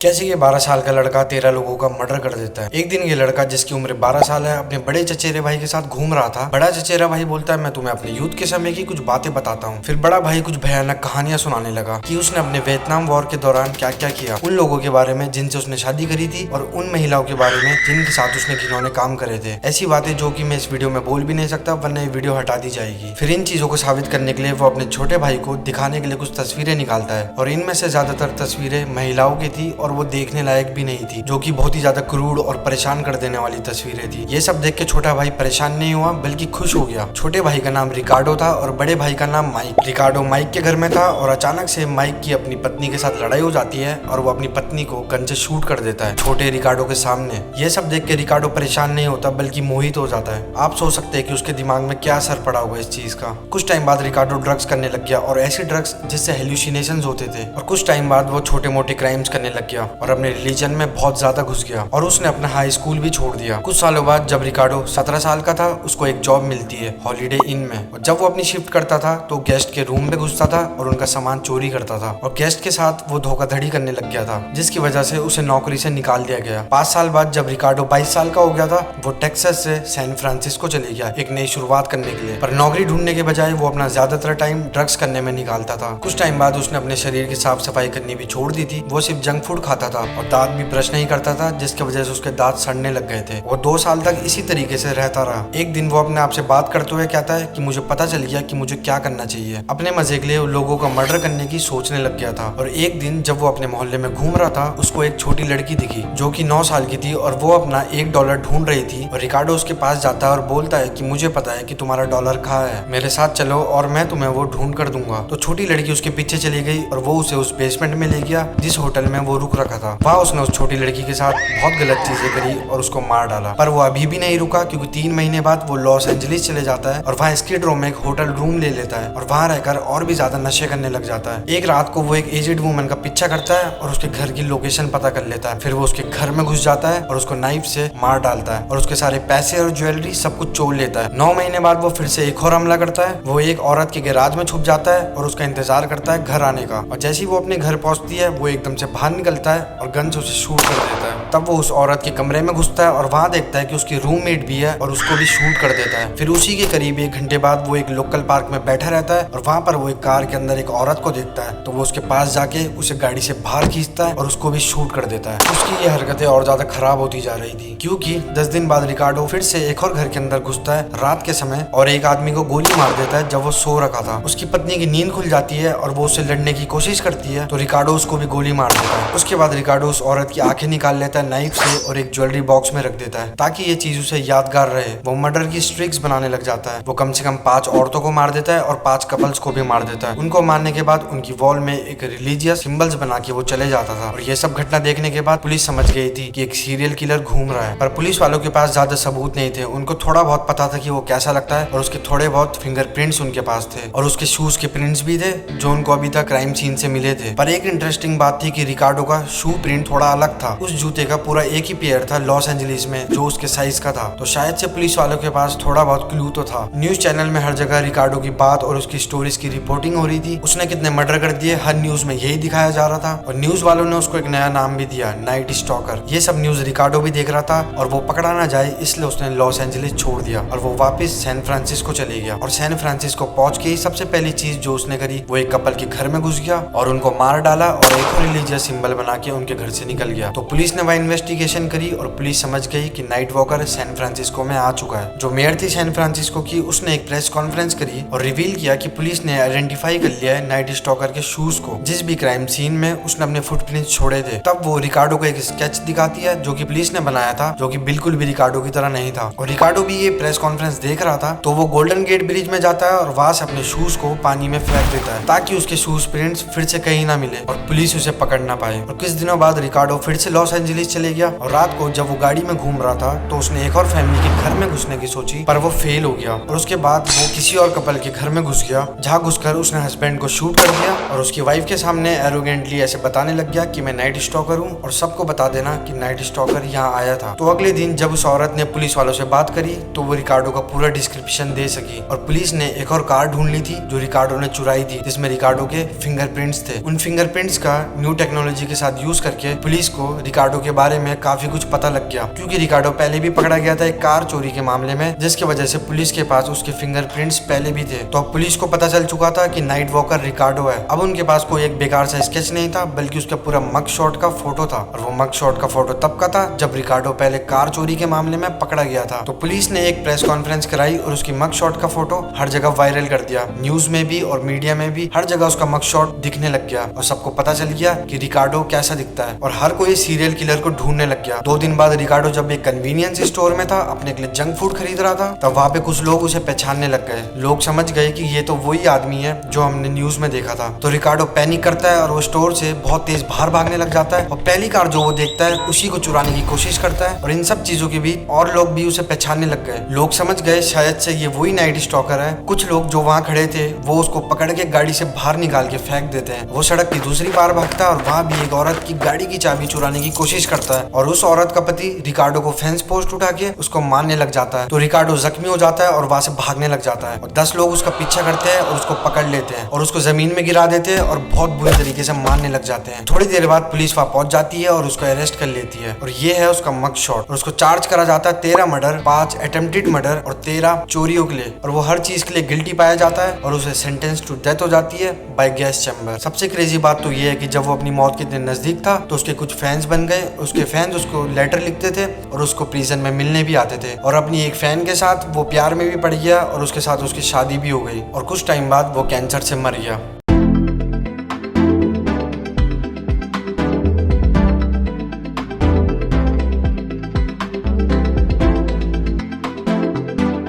कैसे ये 12 साल का लड़का 13 लोगों का मर्डर कर देता है। एक दिन ये लड़का जिसकी उम्र 12 साल है अपने बड़े चचेरे भाई के साथ घूम रहा था। बड़ा चचेरा भाई बोलता है मैं तुम्हें अपने यूथ के समय की कुछ बातें बताता हूँ। फिर बड़ा भाई कुछ भयानक कहानियां सुनाने लगा कि उसने अपने वियतनाम वॉर के दौरान क्या क्या किया, उन लोगों के बारे में जिनसे उसने शादी करी थी और उन महिलाओं के बारे में जिनके साथ उसने घिनौने काम करे थे। ऐसी बातें जो कि मैं इस वीडियो में बोल भी नहीं सकता वरना ये वीडियो हटा दी जाएगी। फिर इन चीजों को साबित करने के लिए वो अपने छोटे भाई को दिखाने के लिए कुछ तस्वीरें निकालता है और इनमें से ज्यादातर तस्वीरें महिलाओं की थी और वो देखने लायक भी नहीं थी, जो कि बहुत ही ज्यादा क्रूर और परेशान कर देने वाली तस्वीरें थी। ये सब देख के छोटा भाई परेशान नहीं हुआ बल्कि खुश हो गया। छोटे भाई का नाम रिकार्डो था और बड़े भाई का नाम माइक। रिकार्डो माइक के घर में था और अचानक से माइक की अपनी पत्नी के साथ लड़ाई हो जाती है और वो अपनी पत्नी को गन से शूट कर देता है छोटे रिकार्डो के सामने। ये सब देख के रिकार्डो परेशान नहीं होता बल्कि मोहित हो जाता है। आप सोच सकते हैं कि उसके दिमाग में क्या असर पड़ा होगा इस चीज का। कुछ टाइम बाद रिकार्डो ड्रग्स करने लग गया और ऐसी ड्रग्स जिससे हेल्यूसिनेशंस होते थे। और कुछ टाइम बाद वो छोटे मोटे क्राइम्स करने लग गया और अपने रिलीजन में बहुत ज्यादा घुस गया और उसने अपना हाई स्कूल भी छोड़ दिया। कुछ सालों बाद जब रिकार्डो 17 साल का था उसको एक जॉब मिलती है हॉलीडे इन में। और जब वो अपनी शिफ्ट करता था तो गेस्ट के रूम में घुसता था और उनका सामान चोरी करता था और गेस्ट के साथ वो धोखाधड़ी करने लग गया था, जिसकी वजह से उसे नौकरी से निकाल दिया गया। 5 साल बाद जब रिकार्डो 22 साल का हो गया था वो टेक्सास से सैन फ्रांसिस्को चले गया एक नई शुरुआत करने के लिए। पर नौकरी ढूंढने के बजाय वो अपना ज्यादातर टाइम ड्रग्स करने में निकालता था। कुछ टाइम बाद उसने अपने शरीर की साफ सफाई करनी भी छोड़ दी थी। वो सिर्फ जंक फूड खाता था और दांत भी ब्रश नहीं करता था, जिसकी वजह से उसके दांत सड़ने लग गए थे। वो 2 साल तक इसी तरीके से रहता रहा। एक दिन वो अपने आप से बात करते हुए कहता है कि मुझे पता चल गया कि मुझे क्या करना चाहिए। अपने मजे के लिए वो लोगों का मर्डर करने की सोचने लग गया था। और एक दिन जब वो अपने मोहल्ले में घूम रहा था उसको एक छोटी लड़की दिखी जो कि 9 साल की थी और वो अपना $1 ढूंढ रही थी। और रिकार्डो उसके पास जाता है और बोलता है कि मुझे पता है कि तुम्हारा डॉलर कहाँ है, मेरे साथ चलो और मैं तुम्हें वो ढूंढ कर दूंगा। तो छोटी लड़की उसके पीछे चली गई और वो उसे उस बेसमेंट में ले गया जिस होटल में वो रुक रखा था। वहाँ उसने उस छोटी लड़की के साथ बहुत गलत चीजें करी और उसको मार डाला। पर वो अभी भी नहीं रुका क्योंकि 3 महीने बाद वो लॉस एंजलिस चले जाता है और वहाँ स्किड रो में एक होटल रूम ले लेता है और वहाँ रहकर और भी ज्यादा नशे करने लग जाता है। एक रात को वो एक एजेड वुमन का पीछा करता है और उसके घर की लोकेशन पता कर लेता है। फिर वो उसके घर में घुस जाता है और उसको नाइफ से मार डालता है और उसके सारे पैसे और ज्वेलरी सब कुछ चोर लेता है। 9 महीने बाद वो फिर से एक और हमला करता है। वो एक औरत के गैराज में छुप जाता है और उसका इंतजार करता है घर आने का। और जैसे ही वो अपने घर पहुंचती है वो एकदम से बाहर निकलता है और गन से उसे शूट कर देता है। तब वो उस औरत के कमरे में घुसता है और वहाँ देखता है कि उसकी रूममेट भी है और उसको भी शूट कर देता है। फिर उसी के करीब 1 घंटे बाद वो एक लोकल पार्क में बैठा रहता है और वहाँ पर वो एक कार के अंदर एक औरत को देखता है। तो वो उसके पास जाके उसे गाड़ी से बाहर खींचता है और उसको भी शूट कर देता है। उसकी ये हरकतें और ज्यादा खराब होती जा रही थी क्योंकि 10 दिन बाद रिकार्डो फिर से एक और घर के अंदर घुसता है रात के समय और एक आदमी को गोली मार देता है जब वो सो रखा था। उसकी पत्नी की नींद खुल जाती है और वो उससे लड़ने की कोशिश करती है तो रिकार्डो उसको भी गोली मार देता है। उसके बाद रिकार्डो उस औरत की आंखें निकाल लेता है नाइफ से और एक ज्वेलरी बॉक्स में रख देता है ताकि ये चीज उसे यादगार रहे। वो मर्डर की स्ट्रिक्स बनाने लग जाता है। वो कम से कम 5 औरतों को मार देता है और 5 कपल्स को भी मार देता है। उनको मारने के बाद उनकी वॉल में एक रिलीजियस सिंबल्स बना के वो चले जाता था। और ये सब घटना देखने के बाद पुलिस समझ गई थी कि एक सीरियल किलर घूम रहा है। पर पुलिस वालों के पास ज्यादा सबूत नहीं थे। उनको थोड़ा बहुत पता था कि वो कैसा लगता है और उसके थोड़े बहुत फिंगरप्रिंट्स उनके पास थे और उसके शूज के प्रिंट्स भी थे जो उनको अभी तक क्राइम सीन से मिले थे। पर एक इंटरेस्टिंग बात थी कि रिकार्डो का शू प्रिंट थोड़ा अलग था। उस जूते का पूरा एक ही पेयर था लॉस एंजलिस में जो उसके साइज का था। तो शायद से पुलिस वालों के पास थोड़ा बहुत क्लू तो था। न्यूज चैनल में हर जगह रिकार्डो की बात और उसकी स्टोरीज की रिपोर्टिंग हो रही थी। उसने कितने मर्डर कर दिए हर न्यूज में यही दिखाया जा रहा था और न्यूज वालों ने उसको एक नया नाम भी दिया, नाइट स्टॉकर। ये सब न्यूज रिकार्डो भी देख रहा था और वो पकड़ा ना जाए इसलिए उसने लॉस एंजलिस छोड़ दिया और वो वापस सैन फ्रांसिस्को चले गया। और सैन फ्रांसिस्को पहुंच के ही सबसे पहली चीज जो उसने करी वो एक कपल के घर में घुस गया और उनको मार डाला और एक रिलीजियस सिंबल बना के उनके घर से निकल गया। तो पुलिस ने वह इन्वेस्टिगेशन करी और पुलिस समझ गई कि नाइट वॉकर सैन फ्रांसिस्को में आ चुका है। जो मेयर थी सैन फ्रांसिस्को की उसने एक प्रेस कॉन्फ्रेंस करी और रिवील किया कि पुलिस ने आइडेंटिफाई कर लिया है नाइट स्टॉकर के शूज को जिस भी क्राइम सीन में उसने अपने फुटप्रिंट्स छोड़े थे। तब वो रिकार्डो को एक स्केच दिखाती है जो कि पुलिस ने बनाया था जो कि बिल्कुल भी रिकार्डो की तरह नहीं था। और रिकार्डो भी ये प्रेस कॉन्फ्रेंस देख रहा था तो वो गोल्डन गेट ब्रिज में जाता है और वहां से अपने शूज को पानी में फेंक देता है ताकि उसके शूज प्रिंट्स फिर से कहीं ना मिले और पुलिस उसे पकड़ ना पाए। और कुछ दिनों बाद रिकार्डो फिर से लॉस एंजलिस चले गया और रात को जब वो गाड़ी में घूम रहा था तो उसने एक और फैमिली के घर में घुसने की सोची पर वो फेल हो गया। और उसके बाद वो किसी और कपल के घर में घुस गया जहाँ घुसकर उसने हस्बैंड को शूट कर दिया और उसकी वाइफ के सामने एरोगेंटली ऐसे बताने लग गया कि मैं नाइट स्टॉकर हूँ और सबको बता देना कि नाइट स्टॉकर यहाँ आया था। तो अगले दिन जब उस औरत ने पुलिस वालों से बात करी तो वो रिकार्डो का पूरा डिस्क्रिप्शन दे सकी और पुलिस ने एक और कार ढूंढ ली थी जो रिकार्डो ने चुराई थी जिसमें रिकार्डो के फिंगरप्रिंट्स थे। उन फिंगरप्रिंट्स का न्यू टेक्नोलॉजी के साथ साथ यूज करके पुलिस को रिकार्डो के बारे में काफी कुछ पता लग गया, क्योंकि रिकार्डो पहले भी पकड़ा गया था एक कार चोरी के मामले में, जिसकी वजह से पुलिस के पास उसके फिंगरप्रिंट्स पहले भी थे। तो अब पुलिस को पता चल चुका था कि नाइट वॉकर रिकार्डो है। अब उनके पास कोई एक बेकार सा स्केच नहीं था, बल्कि उसका पूरा मग शॉट का फोटो था। और वो मग शॉट का फोटो तब का था जब रिकार्डो पहले कार चोरी के मामले में पकड़ा गया था। तो पुलिस ने एक प्रेस कॉन्फ्रेंस कराई और उसकी मग शॉट का फोटो हर जगह वायरल कर दिया। न्यूज में भी और मीडिया में भी हर जगह उसका मग शॉट दिखने लग गया और सबको पता चल गया कि रिकार्डो कैसा दिखता है। और हर कोई सीरियल किलर को ढूंढने लग गया। 2 दिन बाद रिकार्डो जब एक कन्वीनियंस स्टोर में था, अपने के लिए जंक फूड खरीद रहा था, तब वहाँ पे कुछ लोग उसे पहचानने लग गए। लोग समझ गए कि ये तो वही आदमी है जो हमने न्यूज में देखा था। तो रिकार्डो पैनिक करता है और वो स्टोर से बहुत तेज बाहर भागने लग जाता है और पहली कार जो वो देखता है उसी को चुराने की कोशिश करता है। और इन सब चीजों के बीच और लोग भी उसे पहचानने लग गए। लोग समझ गए शायद से ये वही नाइट स्टॉकर है। कुछ लोग जो वहाँ खड़े थे वो उसको पकड़ के गाड़ी से बाहर निकाल के फेंक देते हैं। वो सड़क की दूसरी पार भागता है और वहाँ भी एक औरत की गाड़ी की चाबी चुराने की कोशिश करता है और उस औरत का पति रिकार्डो को फेंस पोस्ट उठा के उसको मारने लग जाता है। तो रिकार्डो जख्मी हो जाता है और वहाँ से भागने लग जाता है और 10 लोग उसका पीछा करते हैं और उसको पकड़ लेते हैं और उसको जमीन में गिरा देते हैं और बहुत बुरे तरीके से मारने लग जाते हैं। थोड़ी देर बाद पुलिस वहाँ पहुंच जाती है और उसको अरेस्ट कर लेती है और ये है उसका मग शॉट। और उसको चार्ज करा जाता है 13 मर्डर, 5 अटेम्प्टेड मर्डर और 13 चोरियों के लिए। और वो हर चीज के लिए गिल्टी पाया जाता है और उसे सेंटेंस टू डेथ हो जाती है बाय गैस चैम्बर। सबसे क्रेजी बात तो ये है कि जब वो अपनी मौत के दिन नजदीक था तो उसके कुछ फैंस बन गए। उसके फैंस उसको लेटर लिखते थे और उसको प्रिजन में मिलने भी आते थे। और अपनी एक फैन के साथ वो प्यार में भी पड़ गया और उसके साथ उसकी शादी भी हो गई और कुछ टाइम बाद वो कैंसर से मर गया।